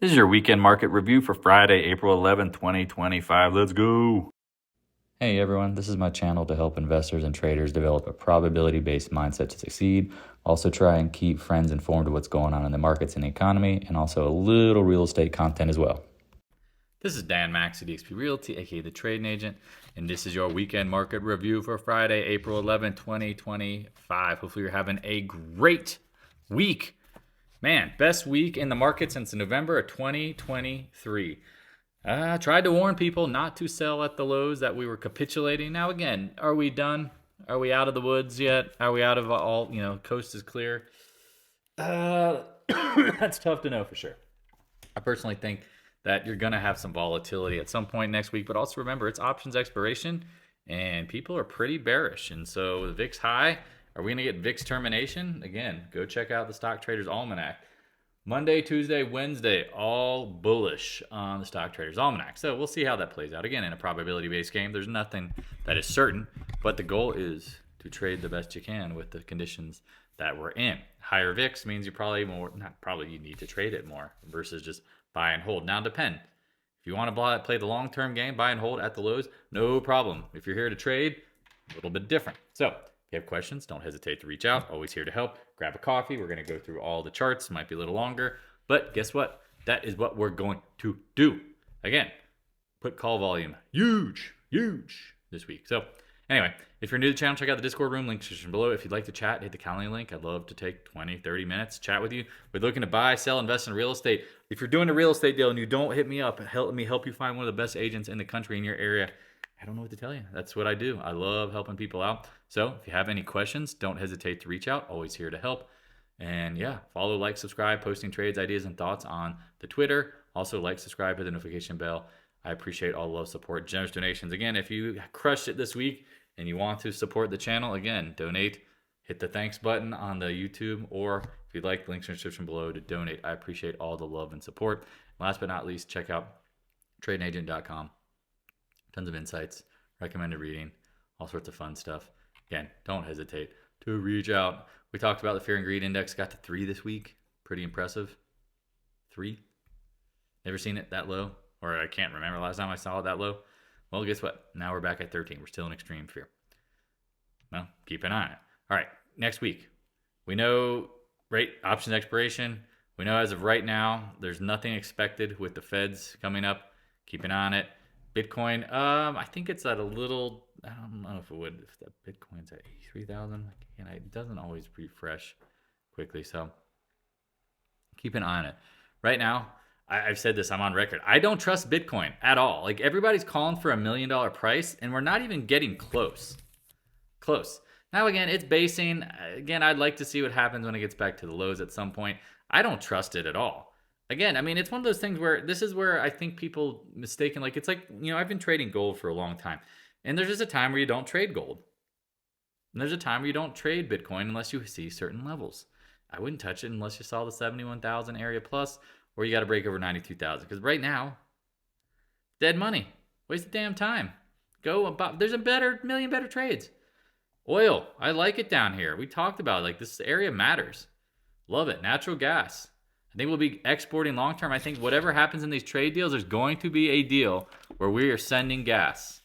This is your weekend market review for Friday, April 11th, 2025. Let's go. Hey everyone, this is my channel to help investors and traders develop a probability-based mindset to succeed. Also try and keep friends informed of what's going on in the markets and the economy, and also a little real estate content as well. This is Dan Max at eXp Realty, aka the Trading Agent, and this is your weekend market review for Friday, April 11th, 2025. Hopefully you're having a great week. Man, best week in the market since November of 2023. I tried to warn people not to sell at the lows, that we were capitulating. Now again, are we done? Are we out of the woods yet? Are we out of all, coast is clear? That's tough to know for sure. I personally think that you're going to have some volatility at some point next week, but also remember it's options expiration and people are pretty bearish. And so the VIX high, are we going to get VIX termination? Again, go check out the Stock Traders Almanac. Monday, Tuesday, Wednesday, all bullish on the Stock Traders Almanac. So we'll see how that plays out. Again, in a probability-based game, there's nothing that is certain, but the goal is to trade the best you can with the conditions that we're in. Higher VIX means you you need to trade it more versus just buy and hold. Now, depend. If you want to play the long-term game, buy and hold at the lows, no problem. If you're here to trade, a little bit different. So if you have questions, don't hesitate to reach out. Always here to help. Grab a coffee. We're going to go through all the charts. Might be a little longer, but guess what? That is what we're going to do. Again, put call volume huge this week. So anyway, if you're new to the channel, check out the Discord room, link description below. If you'd like to chat, hit the Calendly link. I'd love to take 20, 30 minutes, chat with you. We're looking to buy, sell, invest in real estate. If you're doing a real estate deal and you don't hit me up, help me help you find one of the best agents in the country in your area. I don't know what to tell you. That's what I do. I love helping people out. So if you have any questions, don't hesitate to reach out. Always here to help. And yeah, follow, like, subscribe, posting trades, ideas, and thoughts on the Twitter. Also like, subscribe, hit the notification bell. I appreciate all the love, support, generous donations. Again, if you crushed it this week and you want to support the channel, again, donate. Hit the thanks button on the YouTube, or if you'd like, the links in the description below to donate. I appreciate all the love and support. Last but not least, check out tradingagent.com. Tons of insights, recommended reading, all sorts of fun stuff. Again, don't hesitate to reach out. We talked about the Fear and Greed Index. Got to 3 this week. Pretty impressive. 3. Never seen it that low, or I can't remember last time I saw it that low. Well, guess what? Now we're back at 13. We're still in extreme fear. Well, keep an eye on it. All right, next week. We know rate options expiration. We know as of right now, there's nothing expected with the Feds coming up. Keep an eye on it. Bitcoin, I think it's at a little, I don't know if the Bitcoin's at 83,000. It doesn't always refresh quickly, so keep an eye on it. Right now, I've said this, I'm on record. I don't trust Bitcoin at all. Like, everybody's calling for $1 million price, and we're not even getting close. Now, again, it's basing. Again, I'd like to see what happens when it gets back to the lows at some point. I don't trust it at all. Again, I mean, it's one of those things where this is where I think people mistaken, like, it's like, I've been trading gold for a long time. And there's just a time where you don't trade gold. And there's a time where you don't trade Bitcoin unless you see certain levels. I wouldn't touch it unless you saw the 71,000 area plus, or you got to break over 92,000. Because right now, dead money. Waste of damn time. There's a million better trades. Oil, I like it down here. We talked about it. Like, this area matters. Love it. Natural gas. I think we'll be exporting long term. I think whatever happens in these trade deals, there's going to be a deal where we are sending gas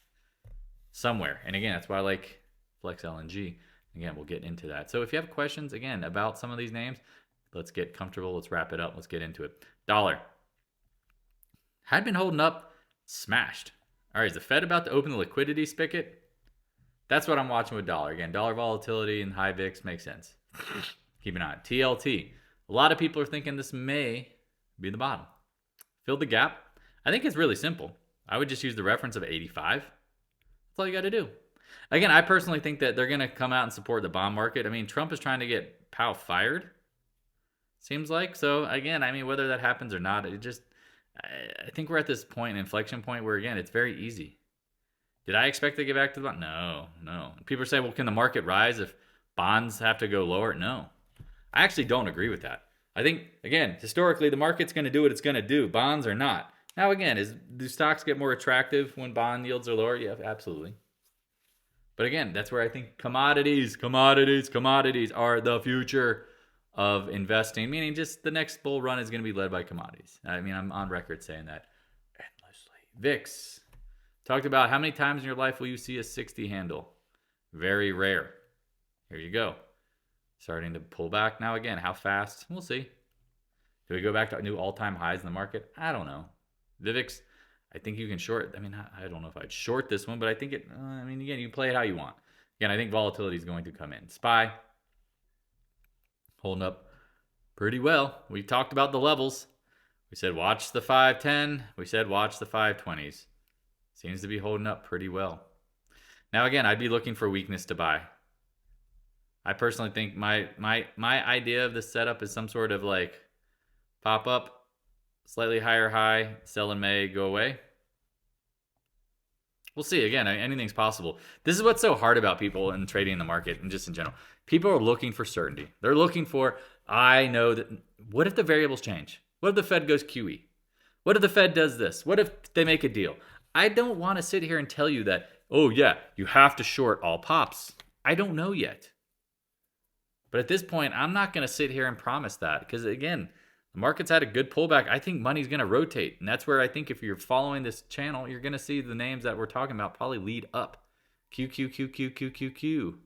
somewhere. And again, that's why I like Flex LNG. Again, we'll get into that. So if you have questions, again, about some of these names, let's get comfortable. Let's wrap it up. Let's get into it. Dollar. Had been holding up, smashed. All right, is the Fed about to open the liquidity spigot? That's what I'm watching with dollar. Again, dollar volatility and high VIX makes sense. Keep an eye on TLT. A lot of people are thinking this may be the bottom. Fill the gap. I think it's really simple. I would just use the reference of 85. That's all you got to do. Again, I personally think that they're going to come out and support the bond market. I mean, Trump is trying to get Powell fired, seems like. So, again, I mean, whether that happens or not, I think we're at this inflection point where, again, it's very easy. Did I expect to get back to the bond? No. People say, well, can the market rise if bonds have to go lower? No. I actually don't agree with that. I think, again, historically, the market's going to do what it's going to do. Bonds are not. Now, again, do stocks get more attractive when bond yields are lower? Yeah, absolutely. But again, that's where I think commodities are the future of investing, meaning just the next bull run is going to be led by commodities. I mean, I'm on record saying that endlessly. VIX. Talked about how many times in your life will you see a 60 handle? Very rare. Here you go. Starting to pull back now again. How fast? We'll see. Do we go back to new all-time highs in the market? I don't know. The VIX, I think you can short. I mean, I don't know if I'd short this one, but I think it, I mean, again, you play it how you want. Again, I think volatility is going to come in. SPY, holding up pretty well. We talked about the levels. We said watch the 510. We said watch the 520s. Seems to be holding up pretty well. Now, again, I'd be looking for weakness to buy. I personally think my idea of this setup is some sort of like pop up, slightly higher high, sell in May, go away. We'll see. Again, anything's possible. This is what's so hard about people in trading in the market and just in general. People are looking for certainty. They're looking for, I know that, what if the variables change? What if the Fed goes QE? What if the Fed does this? What if they make a deal? I don't want to sit here and tell you that, oh yeah, you have to short all pops. I don't know yet. But at this point, I'm not going to sit here and promise that because, again, the market's had a good pullback. I think money's going to rotate. And that's where I think if you're following this channel, you're going to see the names that we're talking about probably lead up. Q, Q, Q, Q, Q, Q, Q.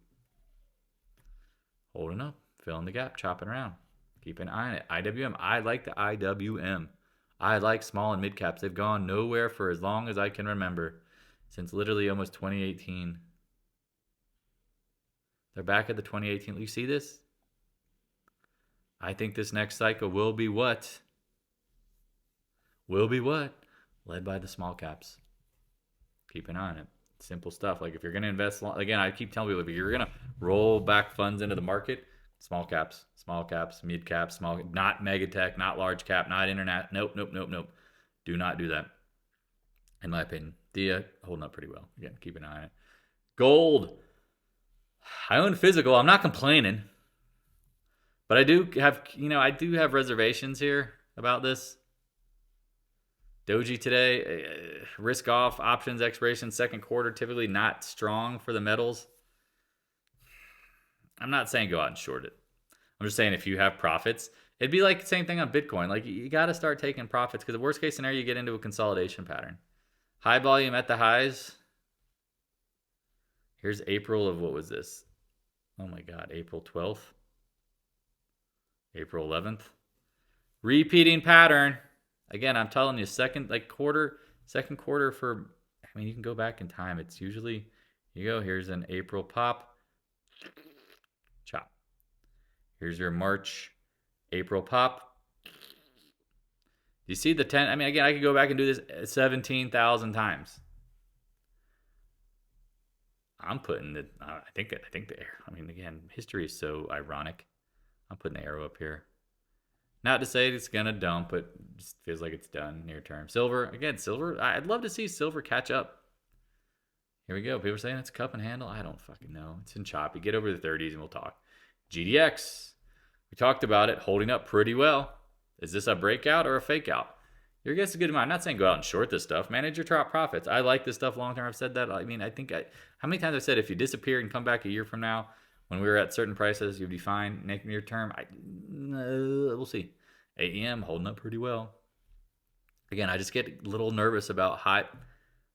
Holding up, filling the gap, chopping around. Keep an eye on it. IWM. I like the IWM. I like small and mid caps. They've gone nowhere for as long as I can remember. Since literally almost 2018. They're back at the 2018. You see this? I think this next cycle will be what? Will be what? Led by the small caps. Keep an eye on it. Simple stuff. Like if you're going to invest, again, I keep telling people, if you're going to roll back funds into the market, small caps, mid caps, not mega tech, not large cap, not internet. Nope. Do not do that. In my opinion. Dia holding up pretty well. Again, keep an eye on it. Gold. I own physical. I'm not complaining. But I do have reservations here about this. Doji today, risk off, options expiration, second quarter, typically not strong for the metals. I'm not saying go out and short it. I'm just saying if you have profits, it'd be like the same thing on Bitcoin. Like you got to start taking profits because the worst case scenario, you get into a consolidation pattern. High volume at the highs. Here's April of what was this? Oh my God, April 12th. April 11th. Repeating pattern. Again, I'm telling you, second quarter for, I mean, you can go back in time. It's usually, here's an April pop. Chop. Here's your March, April pop. You see the 10, I mean, again, I could go back and do this 17,000 times. I'm putting it, I think the arrow, I mean, again, history is so ironic. I'm putting the arrow up here. Not to say it's going to dump, but it just feels like it's done near term. Silver, again, silver, I'd love to see silver catch up. Here we go. People are saying it's cup and handle. I don't fucking know. It's in choppy. Get over the 30s and we'll talk. GDX, we talked about it, holding up pretty well. Is this a breakout or a fake out? Your guess is good. I'm not saying go out and short this stuff. Manage your top profits. I like this stuff long term. I've said that. I mean, how many times I've said if you disappear and come back a year from now, when we were at certain prices, you'd be fine. Near term, we'll see. AEM holding up pretty well. Again, I just get a little nervous about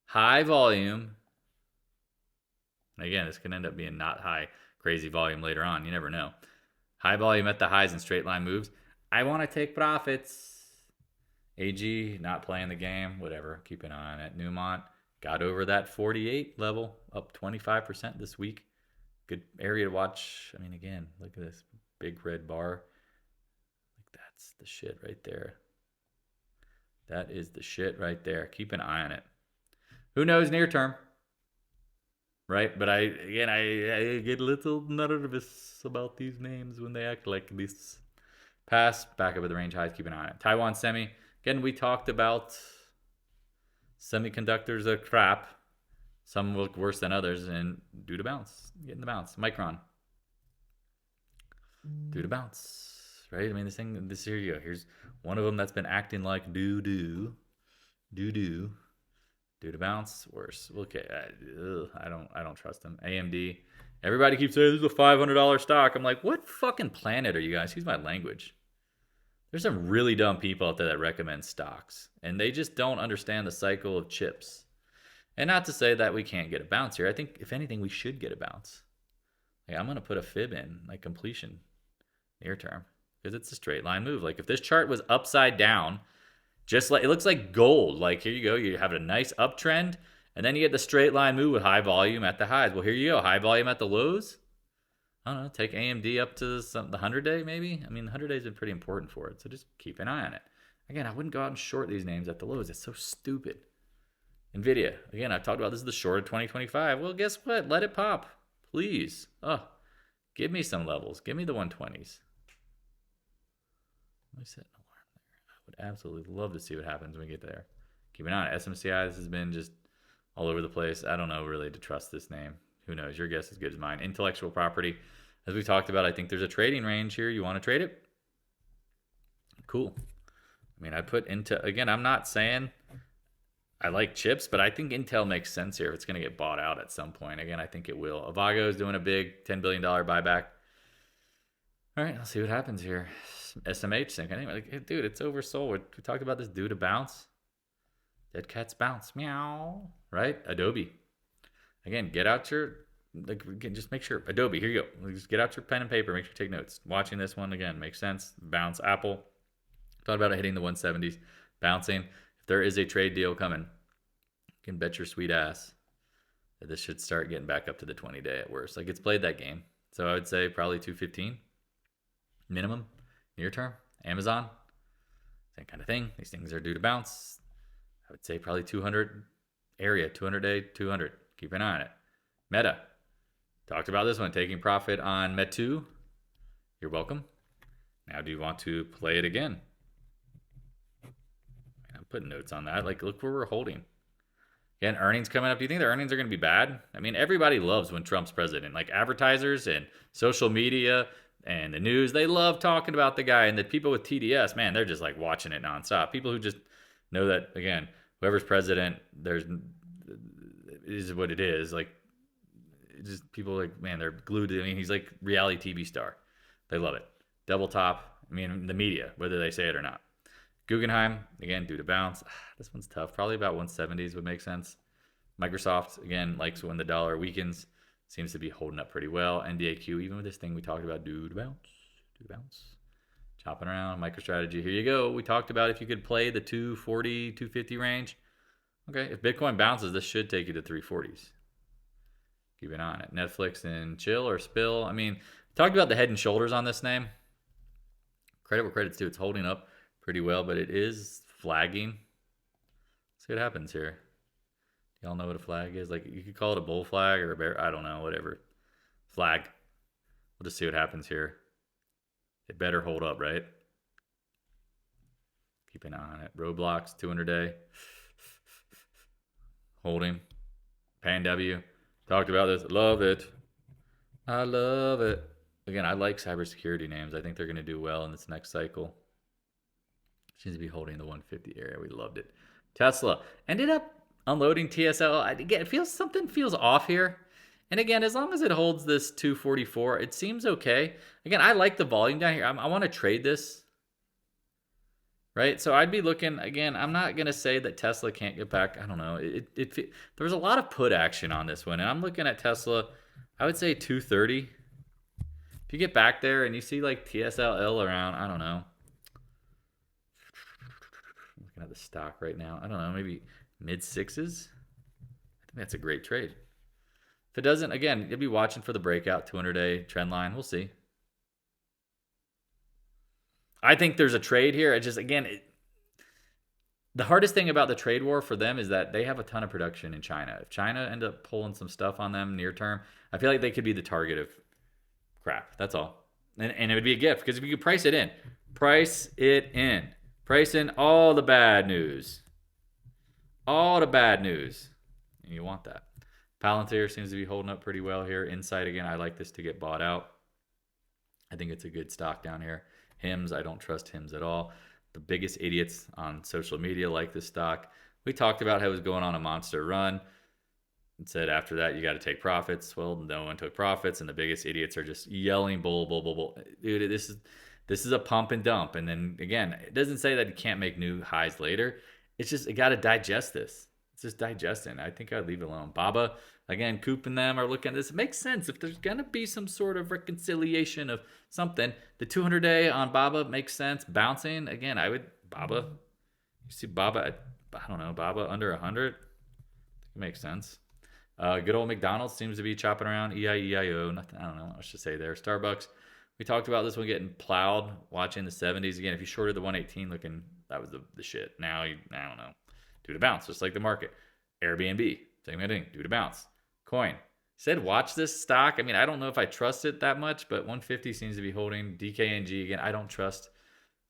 high volume. And again, this can end up being not high, crazy volume later on. You never know. High volume at the highs and straight line moves. I want to take profits. AG, not playing the game, whatever. Keep an eye on it. Newmont got over that 48 level, up 25% this week. Good area to watch. I mean, again, look at this big red bar. Like that's the shit right there. That is the shit right there. Keep an eye on it. Who knows near term? Right? But I get a little nervous about these names when they act like this. Pass, back up at the range highs. Keep an eye on it. Taiwan Semi. Again, we talked about semiconductors are crap. Some look worse than others, and due to bounce, getting the bounce. Micron, due to bounce, right? I mean, here you go. Here's one of them that's been acting like due to bounce. Worse. Okay, I don't trust them. AMD, Everybody keeps saying this is a $500 stock. I'm like, what fucking planet are you guys? Excuse my language. There's some really dumb people out there that recommend stocks, and they just don't understand the cycle of chips. And not to say that we can't get a bounce here. I think, if anything, we should get a bounce. Like, I'm going to put a fib in, like completion, near term, because it's a straight line move. Like, if this chart was upside down, just like it looks like gold. Like, here you go. You have a nice uptrend, and then you get the straight line move with high volume at the highs. Well, here you go. High volume at the lows. I don't know, take AMD up to the 100-day maybe. I mean, the 100-day has been pretty important for it, so just keep an eye on it. Again, I wouldn't go out and short these names at the lows. It's so stupid. NVIDIA, again, I talked about this is the short of 2025. Well, guess what? Let it pop, please. Oh, give me some levels. Give me the 120s. Let me set an alarm there. I would absolutely love to see what happens when we get there. Keep an eye on it. SMCI, this has been just all over the place. I don't know really to trust this name. Who knows? Your guess is as good as mine. Intellectual property. As we talked about, I think there's a trading range here. You want to trade it? Cool. I mean, I put into, again, I'm not saying I like chips, but I think Intel makes sense here if it's going to get bought out at some point. Again, I think it will. AVGO is doing a big $10 billion buyback. All right, let's see what happens here. SMH sync. Anyway, like, dude, it's oversold. We talked about this due to bounce. Dead cats bounce. Meow. Right? Adobe. Again, get out your, like, again, just make sure. Adobe, here you go. Just get out your pen and paper. Make sure you take notes. Watching this one, again, makes sense. Bounce. Apple. Thought about it hitting the 170s. Bouncing. If there is a trade deal coming, you can bet your sweet ass that this should start getting back up to the 20-day at worst. Like, it's played that game. So I would say probably 215 minimum near term. Amazon, same kind of thing. These things are due to bounce. I would say probably 200 area, 200-day, 200. Keep an eye on it. Meta. Talked about this one. Taking profit on Metu. You're welcome. Now, do you want to play it again? I'm putting notes on that. Like, look where we're holding. Again, earnings coming up. Do you think the earnings are going to be bad? I mean, everybody loves when Trump's president. Like, advertisers and social media and the news, they love talking about the guy. And the people with TDS, man, they're just like watching it nonstop. People who just know that, again, whoever's president, is what it is. Like, just people like, man, they're glued to. I mean, he's like reality TV star. They love it. Double top. I mean, the media, whether they say it or not. Guggenheim, again, due to bounce. This one's tough. Probably about 170s would make sense. Microsoft, again, likes when the dollar weakens. Seems to be holding up pretty well. NDAQ, even with this thing we talked about, due to bounce. Chopping around. MicroStrategy, here you go. We talked about if you could play the 240, 250 range. Okay, if Bitcoin bounces, this should take you to 340s. Keep an eye on it. Netflix and chill or spill. I mean, talked about the head and shoulders on this name. Credit where credit's due. It's holding up pretty well, but it is flagging. Let's see what happens here. Y'all know what a flag is? Like, you could call it a bull flag or a bear. I don't know, whatever. Flag. We'll just see what happens here. It better hold up, right? Keep an eye on it. Roadblocks, 200-day. Holding. Pan W. Talked about this. Love it. I love it. Again, I like cybersecurity names. I think they're going to do well in this next cycle. Seems to be holding the 150 area. We loved it. Tesla ended up unloading TSLA. Again, something feels off here. And again, as long as it holds this 244, it seems okay. Again, I like the volume down here. I want to trade this. Right? So I'd be looking, again, I'm not going to say that Tesla can't get back. I don't know. There was a lot of put action on this one. And I'm looking at Tesla, I would say 230. If you get back there and you see like TSLA around, I don't know. I'm looking at the stock right now. I don't know, maybe mid sixes. I think that's a great trade. If it doesn't, again, you'll be watching for the breakout 200-day trend line. We'll see. I think there's a trade here. It just, again, the hardest thing about the trade war for them is that they have a ton of production in China. If China end up pulling some stuff on them near term, I feel like they could be the target of crap. That's all. And it would be a gift because if you could price it in. Price it in. Price in all the bad news. All the bad news. And you want that. Palantir seems to be holding up pretty well here. Insight, again, I like this to get bought out. I think it's a good stock down here. HIMS, I don't trust HIMS at all. The biggest idiots on social media like this stock. We talked about how it was going on a monster run. It said after that, you got to take profits. Well, no one took profits, and the biggest idiots are just yelling bull, bull, bull, bull. Dude, this is a pump and dump. And then again, it doesn't say that you can't make new highs later. It's just, you got to digest this. It's just digesting. I think I'd leave it alone. Baba, again, Coop and them are looking at this. It makes sense. If there's going to be some sort of reconciliation of something, the 200-day on Baba makes sense. Bouncing, again, I would, Baba, you see Baba at, I don't know, Baba under 100? It makes sense. Good old McDonald's seems to be chopping around. EIEIO, nothing, I don't know what else to say there. Starbucks, we talked about this one getting plowed, watching the 70s. Again, if you shorted the 118 looking, that was the shit. Now, I don't know. Due to bounce, just like the market. Airbnb, same thing, due to bounce. Coin, said watch this stock. I mean, I don't know if I trust it that much, but 150 seems to be holding. DKNG, again, I don't trust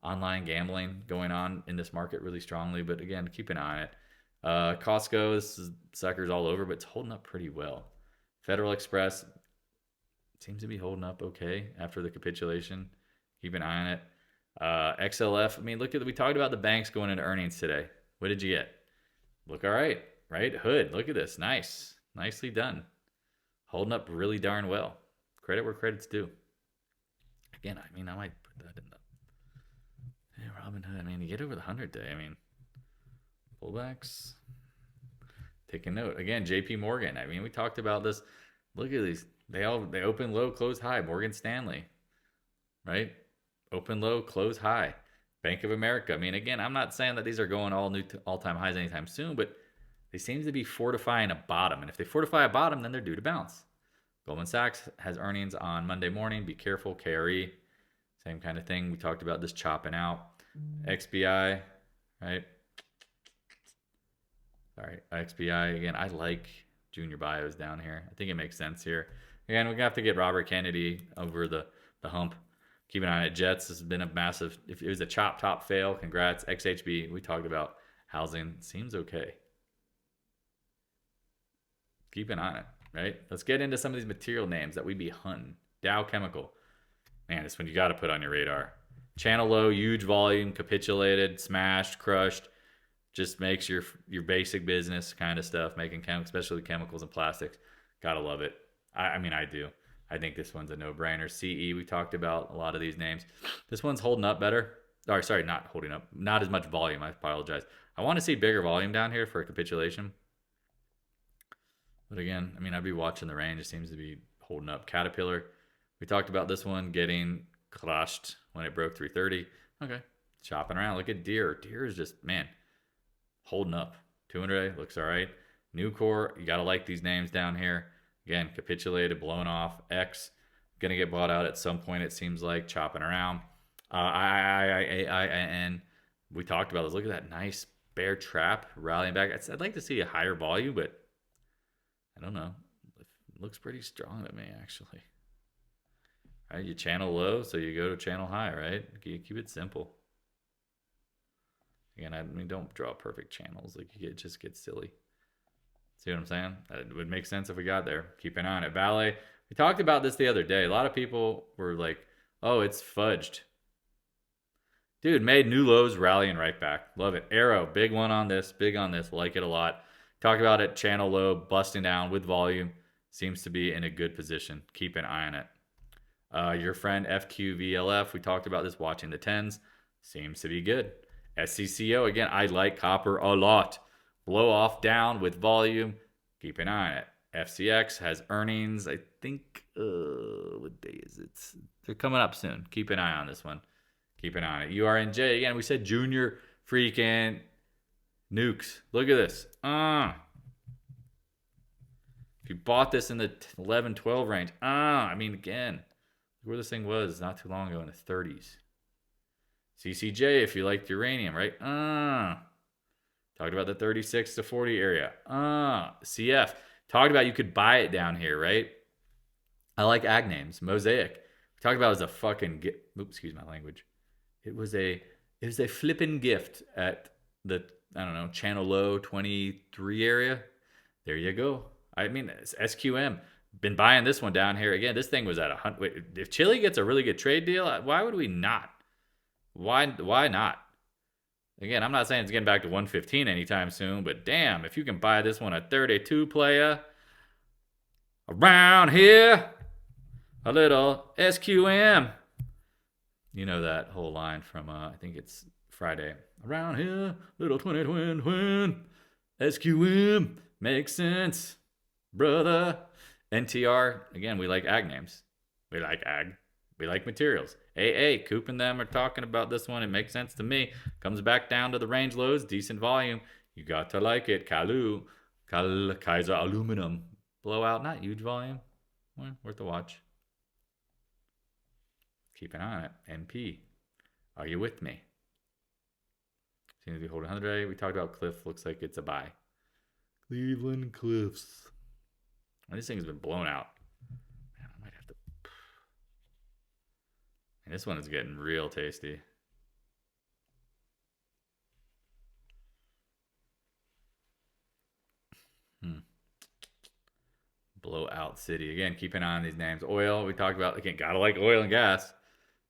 online gambling going on in this market really strongly, but again, keep an eye on it. Costco, this is suckers all over, but it's holding up pretty well. Federal Express seems to be holding up okay after the capitulation. Keep an eye on it. XLF, I mean, look at, we talked about the banks going into earnings today. What did you get? Look all right, right? Hood, look at this. Nice. Nicely done. Holding up really darn well. Credit where credit's due. Again, I mean, I might put that in the... Hey, Robinhood, I mean, you get over the 100-day. I mean, pullbacks. Take a note. Again, JP Morgan. I mean, we talked about this. Look at these. They open low, close high. Morgan Stanley, right? Open low, close high. Bank of America. I mean, again, I'm not saying that these are going all-time highs anytime soon, but they seem to be fortifying a bottom. And if they fortify a bottom, then they're due to bounce. Goldman Sachs has earnings on Monday morning. Be careful. KRE, same kind of thing. We talked about this chopping out. XBI, right? Sorry, XBI. Again, I like junior bios down here. I think it makes sense here. Again, we're going to have to get Robert Kennedy over the hump. Keep an eye on it. Jets, this has been a massive, if it was a chop top fail, congrats. XHB, we talked about housing. Seems okay. Keep an eye on it, right? Let's get into some of these material names that we be hunting. Dow Chemical. Man, this one you got to put on your radar. Channel low, huge volume, capitulated, smashed, crushed. Just makes your basic business kind of stuff, making especially chemicals and plastics. Gotta love it. I mean, I do. I think this one's a no-brainer. CE, we talked about a lot of these names. This one's holding up better. Sorry, not holding up. Not as much volume. I apologize. I want to see bigger volume down here for a capitulation. But again, I mean, I'd be watching the range. It seems to be holding up. Caterpillar, we talked about this one getting crushed when it broke 330. Okay, chopping around. Look at Deere. Deere is just, man, holding up. 200-day looks all right. Nucor, you got to like these names down here. Again, capitulated, blown off. X, going to get bought out at some point, it seems like, chopping around. IIN, we talked about this. Look at that nice bear trap rallying back. I'd like to see a higher volume, but I don't know. It looks pretty strong to me, actually. All right, you channel low, so you go to channel high, right? You keep it simple. Again, I mean, don't draw perfect channels. Like, it just gets silly. See what I'm saying? It would make sense if we got there. Keep an eye on it. Vale, we talked about this the other day. A lot of people were like, oh, it's fudged. Dude, made new lows, rallying right back. Love it. Arrow, big one on this. Big on this. Like it a lot. Talked about it. Channel low, busting down with volume. Seems to be in a good position. Keep an eye on it. Your friend FQVLF, we talked about this, watching the 10s. Seems to be good. SCCO, again, I like copper a lot. Blow off down with volume. Keep an eye on it. FCX has earnings. I think, what day is it? They're coming up soon. Keep an eye on this one. Keep an eye on it. URNJ, again, we said junior freaking nukes. Look at this. If you bought this in the 11, 12 range, I mean, again, where this thing was not too long ago in the 30s. CCJ, if you liked uranium, right? Talked about the 36 to 40 area. CF. Talked about you could buy it down here, right? I like ag names. Mosaic. Talked about it as a fucking gift. Oops, excuse my language. It was a flippin' gift at the, I don't know, channel low 23 area. There you go. I mean, it's SQM. Been buying this one down here. Again, this thing was at 100. Wait, if Chile gets a really good trade deal, why would we not? Why not? Again, I'm not saying it's getting back to 115 anytime soon, but damn, if you can buy this one at 32 playa, Around here, a little SQM. You know that whole line from, I think it's Friday. Around here, little twin, SQM, makes sense, brother. NTR, again, we like ag names. We like ag. We like materials. AA, Coop and them are talking about this one. It makes sense to me. Comes back down to the range lows, decent volume. You got to like it. Kaiser Aluminum. Blowout, not huge volume. Well, worth a watch. Keep an eye on it. NP. Are you with me? Seems to be holding 100. We talked about Cliff. Looks like it's a buy. Cleveland Cliffs. This thing has been blown out. Man, I might have to. And this one is getting real tasty. Blowout City. Again, keep an eye on these names. Oil, we talked about. Again, gotta like oil and gas.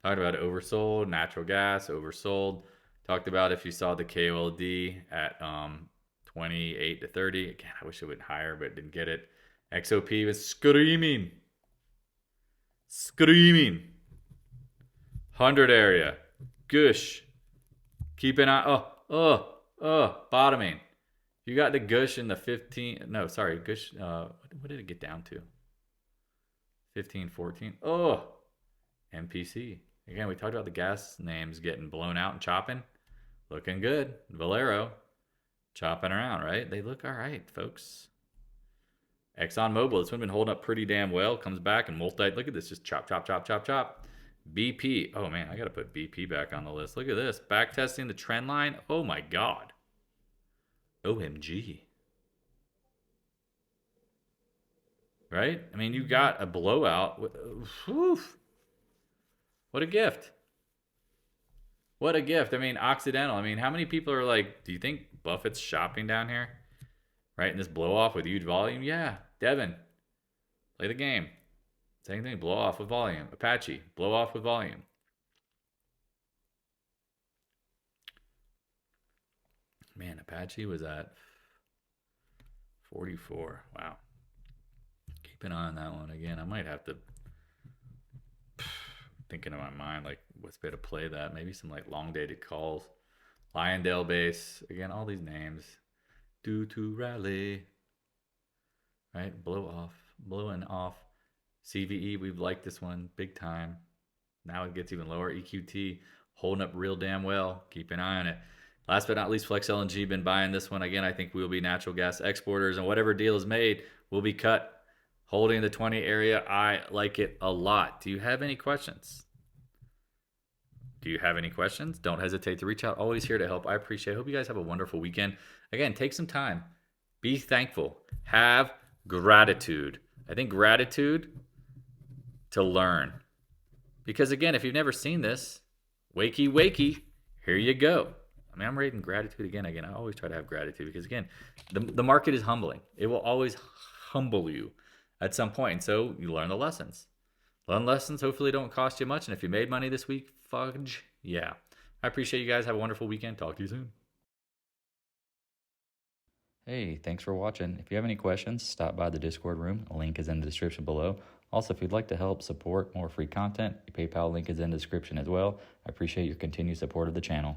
Talked about oversold. Natural gas, oversold. Talked about if you saw the KOLD at 28 to 30. Again, I wish it went higher, but didn't get it. XOP was screaming. 100 area. Gush. Keep an eye. Bottoming. You got the gush in the 15. No, sorry. Gush. What did it get down to? 15, 14. MPC. Again, we talked about the gas names getting blown out and chopping. Looking good. Valero. Chopping around, right? They look all right, folks. ExxonMobil. This one been holding up pretty damn well. Comes back and multi. Look at this. Just chop. BP. Oh, man. I got to put BP back on the list. Look at this. Back testing the trend line. Oh, my God. OMG. Right? I mean, you got a blowout. What a gift. What a gift. I mean, Occidental. I mean, how many people are like, do you think Buffett's shopping down here? Right? In this blow off with huge volume? Yeah. Devin. Play the game. Same thing. Blow off with volume. Apache. Blow off with volume. Man, Apache was at 44. Wow. Keep an eye on that one. Again, I might have to, thinking in my mind, like, what's better to play that? Maybe some, like, long-dated calls. Lyondale base. Again, all these names. Due to rally. Right? Blowing off. CVE, we've liked this one big time. Now it gets even lower. EQT, holding up real damn well. Keep an eye on it. Last but not least, Flex LNG been buying this one. Again, I think we'll be natural gas exporters, and whatever deal is made will be cut. Holding the 20 area, I like it a lot. Do you have any questions? Don't hesitate to reach out. Always here to help. I appreciate it. Hope you guys have a wonderful weekend. Again, take some time. Be thankful. Have gratitude. I think gratitude to learn. Because again, if you've never seen this, wakey, here you go. I mean, I'm rating gratitude again. I always try to have gratitude because, again, the market is humbling. It will always humble you at some point. So you learn the lessons. Learn lessons hopefully don't cost you much. And if you made money this week, fudge, yeah. I appreciate you guys. Have a wonderful weekend. Talk to you soon. Hey, thanks for watching. If you have any questions, stop by the Discord room. A link is in the description below. Also, if you'd like to help support more free content, the PayPal link is in the description as well. I appreciate your continued support of the channel.